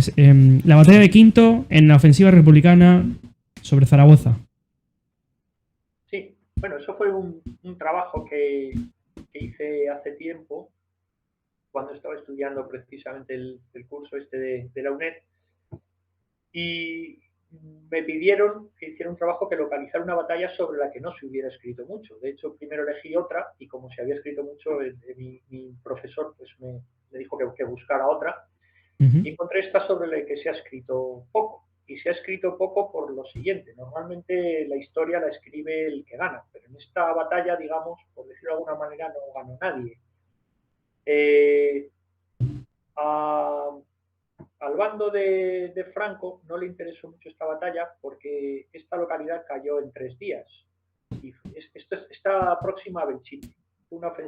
Pues la batalla de Quinto en la ofensiva republicana sobre Zaragoza. Sí, bueno, eso fue un trabajo que hice hace tiempo, cuando estaba estudiando precisamente el curso este de la UNED, y me pidieron que hiciera un trabajo que localizara una batalla sobre la que no se hubiera escrito mucho. De hecho, primero elegí otra, y como se había escrito mucho, mi profesor pues me dijo que buscara otra, y encontré esta sobre la que se ha escrito poco. Y se ha escrito poco por lo siguiente: normalmente la historia la escribe el que gana, pero en esta batalla, digamos, por decirlo de alguna manera, no ganó nadie. A, al bando de Franco no le interesó mucho esta batalla, porque esta localidad cayó en 3 días. Y está próxima a Belchite.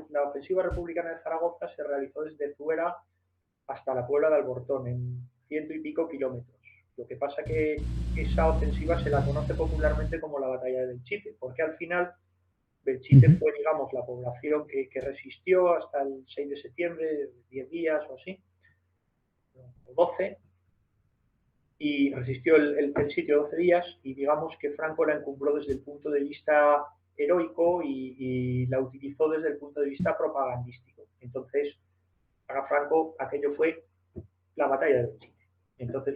La ofensiva republicana de Zaragoza se realizó desde Zuera hasta la Puebla de Albortón, en 100 y pico kilómetros. Lo que pasa que esa ofensiva se la conoce popularmente como la batalla de Belchite, porque al final Belchite fue, digamos, la población que resistió hasta el 6 de septiembre, 10 días o así, o 12, y resistió el sitio 12 días, y digamos que Franco la encumbró desde el punto de vista heroico y la utilizó desde el punto de vista propagandístico. Entonces, para Franco aquello fue la batalla de Belchite. Entonces,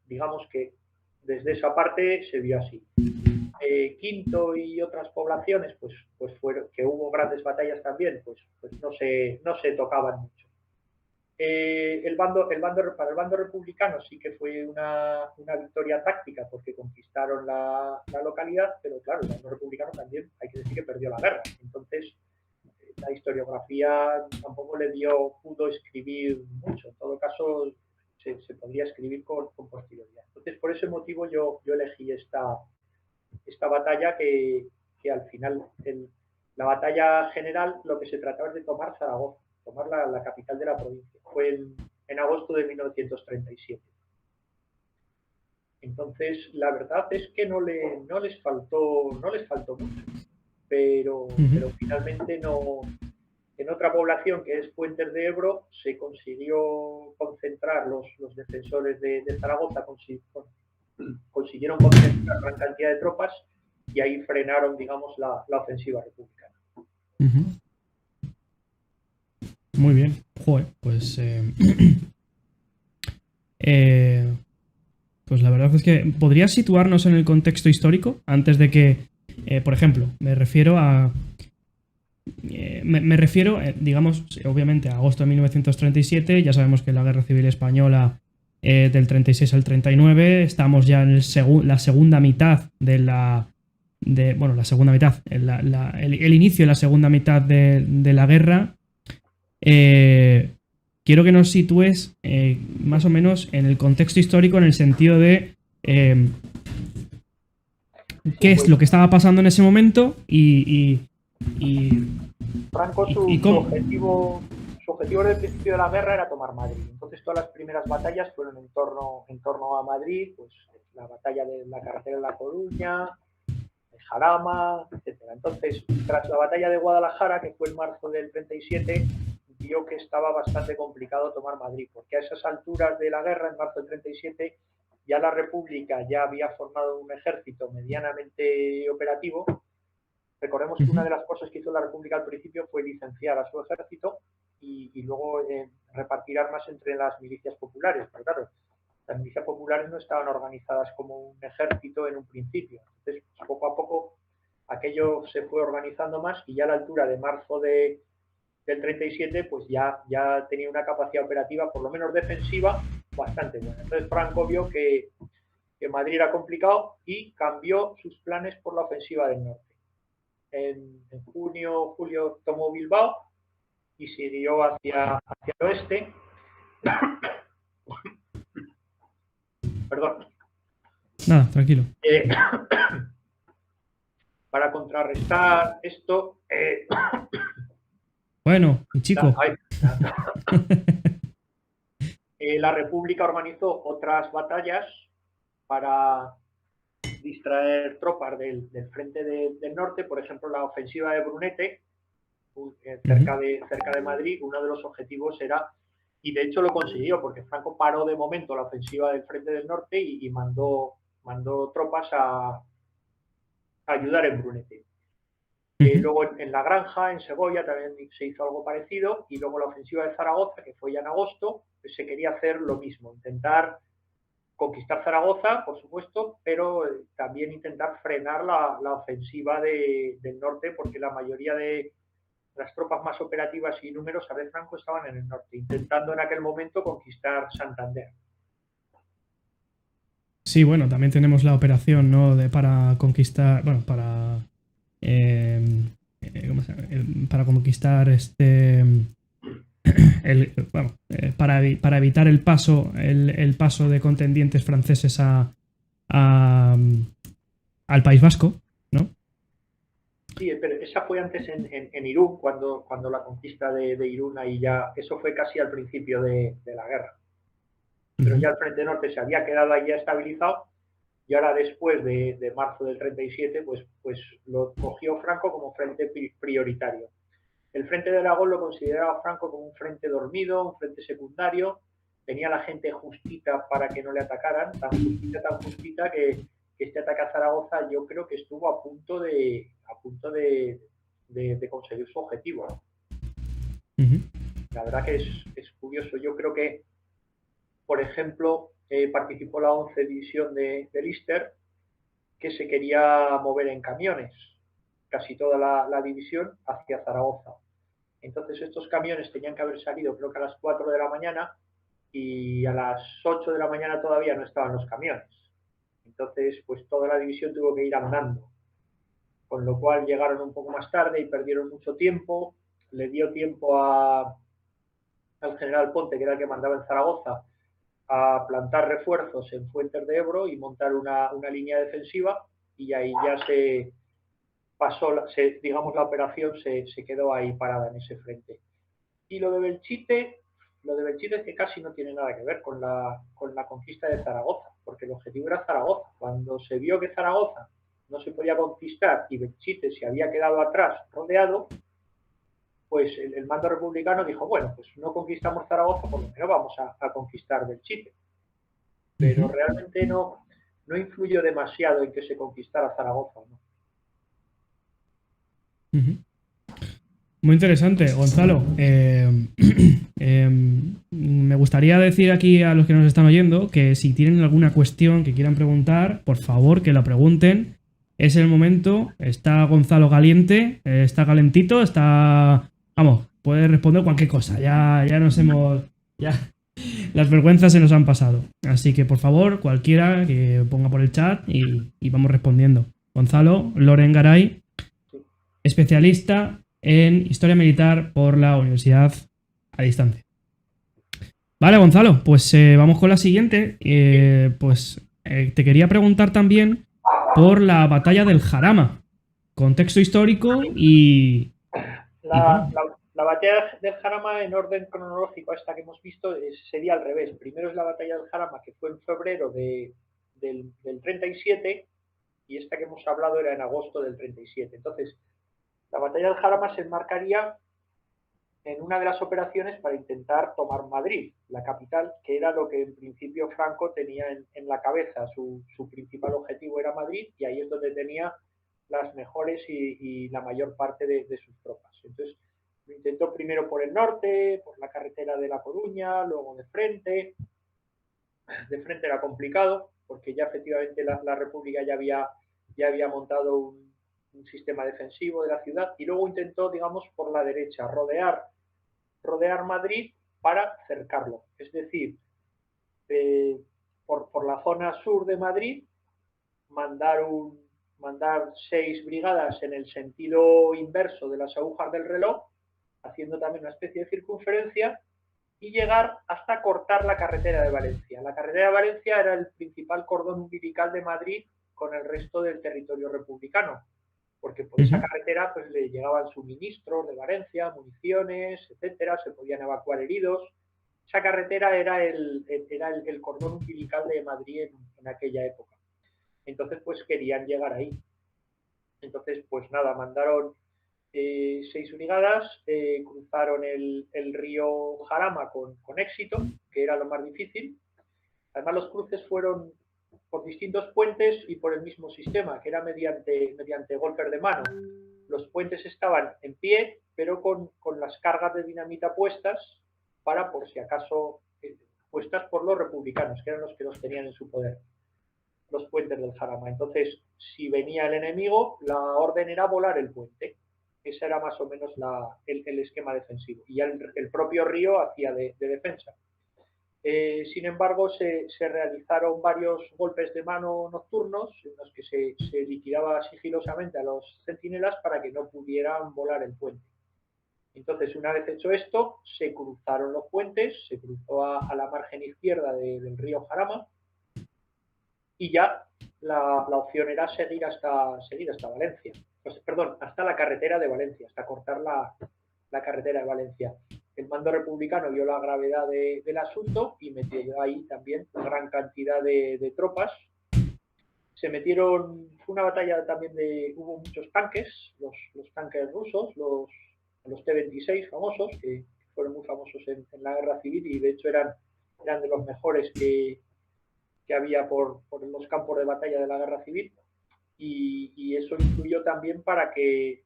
digamos que desde esa parte se vio así. Quinto y otras poblaciones, pues fueron, que hubo grandes batallas también, pues no se tocaban mucho. Para el bando republicano sí que fue una victoria táctica, porque conquistaron la localidad, pero claro, el bando republicano también hay que decir que perdió la guerra. Entonces, la historiografía tampoco pudo escribir mucho. En todo caso, se podría escribir con posterioridad. Entonces, por ese motivo yo elegí esta batalla, que al final, la batalla general, lo que se trataba es de tomar Zaragoza, tomar la capital de la provincia. Fue en agosto de 1937. Entonces, la verdad es que no les faltó mucho, pero finalmente no. En otra población, que es Fuentes de Ebro, se consiguió concentrar, los defensores de Zaragoza consiguieron concentrar gran cantidad de tropas, y ahí frenaron, digamos, la ofensiva republicana. Muy bien. Joder, pues pues la verdad es que podrías situarnos en el contexto histórico antes de que, por ejemplo, me refiero, digamos, obviamente a agosto de 1937. Ya sabemos que la Guerra Civil Española, del 36 al 39, estamos ya en la segunda mitad la segunda mitad, el inicio de la segunda mitad de la guerra. Quiero que nos sitúes más o menos en el contexto histórico, en el sentido de qué es lo que estaba pasando en ese momento y Franco, su objetivo desde el principio de la guerra era tomar Madrid. Entonces, todas las primeras batallas fueron en torno a Madrid, pues la batalla de la carretera de La Coruña, de Jarama, etcétera. Entonces, tras la batalla de Guadalajara, que fue en marzo del 37, vio que estaba bastante complicado tomar Madrid, porque a esas alturas de la guerra, en marzo del 37, ya la República ya había formado un ejército medianamente operativo. Recordemos que una de las cosas que hizo la República al principio fue licenciar a su ejército y luego repartir armas entre las milicias populares. Pero claro, las milicias populares no estaban organizadas como un ejército en un principio. Entonces, poco a poco, aquello se fue organizando más, y ya a la altura de marzo del 37, pues ya tenía una capacidad operativa, por lo menos defensiva, bastante buena. Entonces, Franco vio que Madrid era complicado y cambió sus planes por la ofensiva del norte. En julio tomó Bilbao y siguió hacia el oeste. Perdón. Nada, tranquilo. Para contrarrestar esto, bueno, chico. La República organizó otras batallas para distraer tropas del frente del norte. Por ejemplo, la ofensiva de Brunete, cerca de Madrid. Uno de los objetivos era y de hecho lo consiguió, porque Franco paró de momento la ofensiva del Frente del Norte y mandó tropas a ayudar en Brunete. Luego en La Granja, en Segovia, también se hizo algo parecido, y luego la ofensiva de Zaragoza, que fue ya en agosto, pues se quería hacer lo mismo, intentar conquistar Zaragoza, por supuesto, pero también intentar frenar la ofensiva del norte, porque la mayoría de las tropas más operativas y numerosas de Franco estaban en el norte, intentando en aquel momento conquistar Santander. Sí, bueno, también tenemos la operación, ¿no? Para conquistar, bueno, eh, ¿cómo se llama? Para conquistar bueno, para evitar el paso de contendientes franceses al País Vasco, ¿no? Sí, pero esa fue antes en Irún, cuando la conquista de Irún, ahí ya, eso fue casi al principio de la guerra. Pero ya el Frente Norte se había quedado ahí ya estabilizado, y ahora después de marzo del 37, pues lo cogió Franco como frente prioritario. El Frente de Aragón lo consideraba Franco como un frente dormido, un frente secundario, tenía la gente justita para que no le atacaran, tan justita que este ataque a Zaragoza yo creo que estuvo a punto de conseguir su objetivo. La verdad que es curioso. Yo creo que, por ejemplo, participó la 11 División de Lister, que se quería mover en camiones, casi toda la división, hacia Zaragoza. Entonces estos camiones tenían que haber salido creo que a las 4 de la mañana, y a las 8 de la mañana todavía no estaban los camiones. Entonces pues toda la división tuvo que ir andando, con lo cual llegaron un poco más tarde y perdieron mucho tiempo. Le dio tiempo al general Ponte, que era el que mandaba en Zaragoza, a plantar refuerzos en Fuentes de Ebro y montar una línea defensiva, y ahí ya se pasó, digamos, la operación se quedó ahí parada en ese frente. Y lo de Belchite es que casi no tiene nada que ver con la conquista de Zaragoza, porque el objetivo era Zaragoza. Cuando se vio que Zaragoza no se podía conquistar y Belchite se había quedado atrás, rodeado, pues el mando republicano dijo, bueno, pues no conquistamos Zaragoza, por lo menos vamos a conquistar Belchite. Pero realmente no influyó demasiado en que se conquistara Zaragoza, ¿no? Muy interesante, Gonzalo. Me gustaría decir aquí a los que nos están oyendo que si tienen alguna cuestión que quieran preguntar, por favor que la pregunten. Es el momento. Está Gonzalo caliente, está calentito, está... Vamos, puede responder cualquier cosa. Ya nos hemos... Ya las vergüenzas se nos han pasado. Así que, por favor, cualquiera que ponga por el chat y vamos respondiendo. Gonzalo, Loren Garay, especialista en Historia Militar por la Universidad a Distancia. Vale, Gonzalo, pues vamos con la siguiente. Te quería preguntar también por la batalla del Jarama. Contexto histórico y... La batalla del Jarama, en orden cronológico a esta que hemos visto, sería al revés. Primero es la batalla del Jarama, que fue en febrero del 37, y esta que hemos hablado era en agosto del 37. Entonces, la batalla del Jarama se enmarcaría en una de las operaciones para intentar tomar Madrid, la capital, que era lo que en principio Franco tenía en la cabeza. Su principal objetivo era Madrid, y ahí es donde tenía las mejores y la mayor parte de sus tropas. Entonces, lo intentó primero por el norte, por la carretera de La Coruña, luego de frente. De frente era complicado, porque ya efectivamente la República ya había montado un sistema defensivo de la ciudad, y luego intentó, digamos, por la derecha, rodear Madrid para cercarlo. Es decir, por la zona sur de Madrid, mandar 6 brigadas en el sentido inverso de las agujas del reloj, haciendo también una especie de circunferencia, y llegar hasta cortar la carretera de Valencia. La carretera de Valencia era el principal cordón umbilical de Madrid con el resto del territorio republicano, porque por esa carretera pues le llegaban suministros de Valencia, municiones, etcétera, se podían evacuar heridos. Esa carretera era el cordón umbilical de Madrid en aquella época. Entonces pues querían llegar ahí. Entonces pues nada, mandaron 6 brigadas cruzaron el río Jarama con éxito, que era lo más difícil. Además, los cruces fueron por distintos puentes y por el mismo sistema, que era mediante golpes de mano. Los puentes estaban en pie, pero con las cargas de dinamita puestas para, por si acaso, puestas por los republicanos, que eran los que los tenían en su poder, los puentes del Jarama. Entonces, si venía el enemigo, la orden era volar el puente. Ese era más o menos el esquema defensivo. Y ya el propio río hacía de defensa. Sin embargo, se realizaron varios golpes de mano nocturnos en los que se liquidaba sigilosamente a los centinelas para que no pudieran volar el puente. Entonces, una vez hecho esto, se cruzaron los puentes, se cruzó a la margen izquierda del río Jarama y ya la opción era seguir hasta Valencia. Pues, perdón, hasta la carretera de Valencia, hasta cortar la carretera de Valencia. El mando republicano vio la gravedad del asunto y metió ahí también gran cantidad de tropas. Se metieron, fue una batalla también hubo muchos tanques, los tanques rusos, los T-26 famosos, que fueron muy famosos en la guerra civil y de hecho eran de los mejores que había por los campos de batalla de la guerra civil. Y eso influyó también para que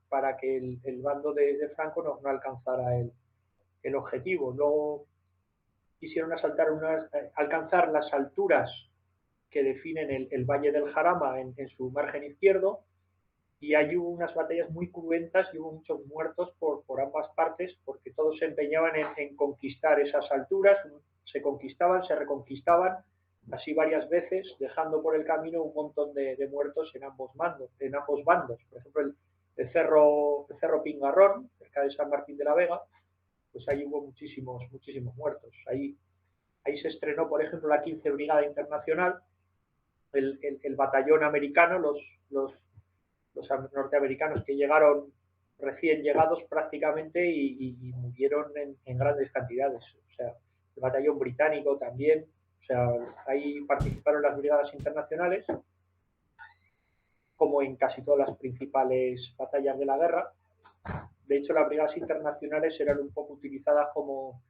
el bando de Franco no alcanzara el objetivo. Luego quisieron alcanzar las alturas que definen el Valle del Jarama en su margen izquierdo, y ahí hubo unas batallas muy cruentas y hubo muchos muertos por ambas partes, porque todos se empeñaban en conquistar esas alturas, se conquistaban, se reconquistaban, así varias veces, dejando por el camino un montón de muertos en ambos bandos. Por ejemplo, el cerro Pingarrón, cerca de San Martín de la Vega, pues ahí hubo muchísimos muertos. Ahí se estrenó, por ejemplo, la 15 Brigada Internacional, el batallón americano, los norteamericanos que llegaron recién llegados prácticamente y murieron en grandes cantidades. O sea, el batallón británico también. O sea, ahí participaron las brigadas internacionales, como en casi todas las principales batallas de la guerra. De hecho, las brigadas internacionales eran un poco utilizadas como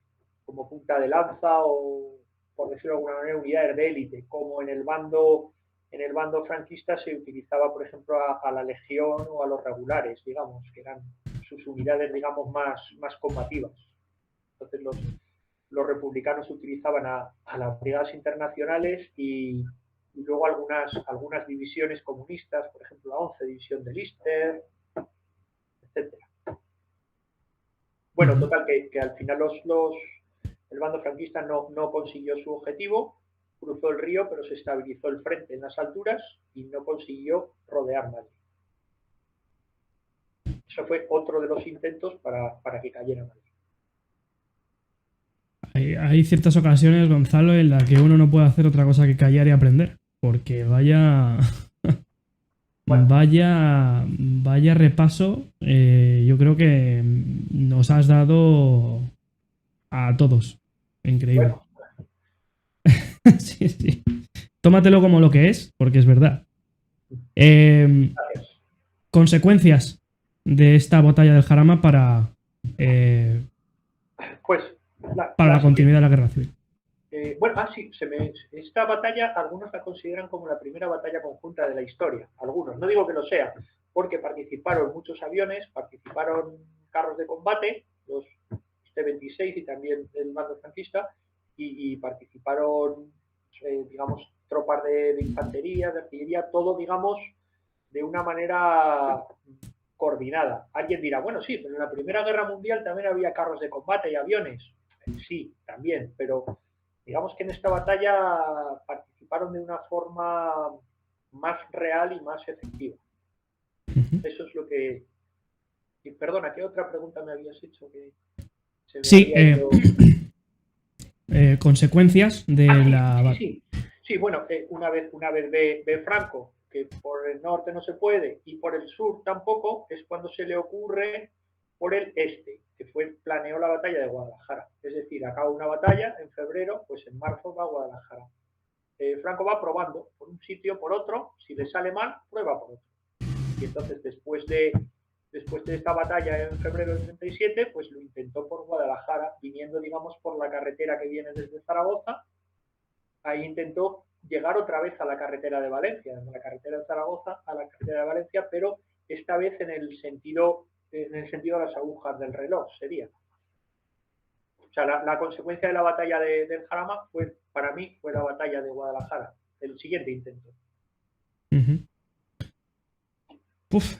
punta de lanza o, por decirlo de alguna manera, unidades de élite, como en el bando franquista se utilizaba, por ejemplo, a la Legión o a los regulares, digamos, que eran sus unidades, digamos, más combativas. Entonces, los republicanos utilizaban a las brigadas internacionales y luego algunas divisiones comunistas, por ejemplo, la 11 División de Lister, etcétera. Bueno, total, que al final el bando franquista no consiguió su objetivo, cruzó el río, pero se estabilizó el frente en las alturas y no consiguió rodear Madrid. Eso fue otro de los intentos para que cayera Madrid. Hay ciertas ocasiones, Gonzalo, en las que uno no puede hacer otra cosa que callar y aprender. Porque vaya repaso, yo creo que nos has dado a todos. Increíble. Bueno. Sí. Tómatelo como lo que es, porque es verdad. Consecuencias de esta batalla del Jarama para la continuidad de la guerra civil. Esta batalla algunos la consideran como la primera batalla conjunta de la historia. Algunos, no digo que lo sea, porque participaron muchos aviones, participaron carros de combate, los T-26 y también el mando franquista, y participaron, digamos, tropas de infantería, de artillería, todo, digamos, de una manera coordinada. Alguien dirá, bueno, sí, pero en la Primera Guerra Mundial también había carros de combate y aviones. Sí, también, pero digamos que en esta batalla participaron de una forma más real y más efectiva. Eso es lo que... Y perdona, ¿qué otra pregunta me habías hecho? Sí, consecuencias de la... Sí, bueno, una vez ve Franco que por el norte no se puede y por el sur tampoco, es cuando se le ocurre por el este, que planeó la batalla de Guadalajara. Es decir, acaba una batalla en febrero, pues en marzo va a Guadalajara. Franco va probando por un sitio, por otro, si le sale mal, prueba por otro. Y entonces después de después de esta batalla en febrero del 37, pues lo intentó por Guadalajara, viniendo, digamos, por la carretera que viene desde Zaragoza. Ahí intentó llegar otra vez a la carretera de Valencia, desde la carretera de Zaragoza a la carretera de Valencia, pero esta vez en el sentido de las agujas del reloj, sería. O sea, la consecuencia de la batalla del Jarama fue, para mí, fue la batalla de Guadalajara, el siguiente intento. Uf,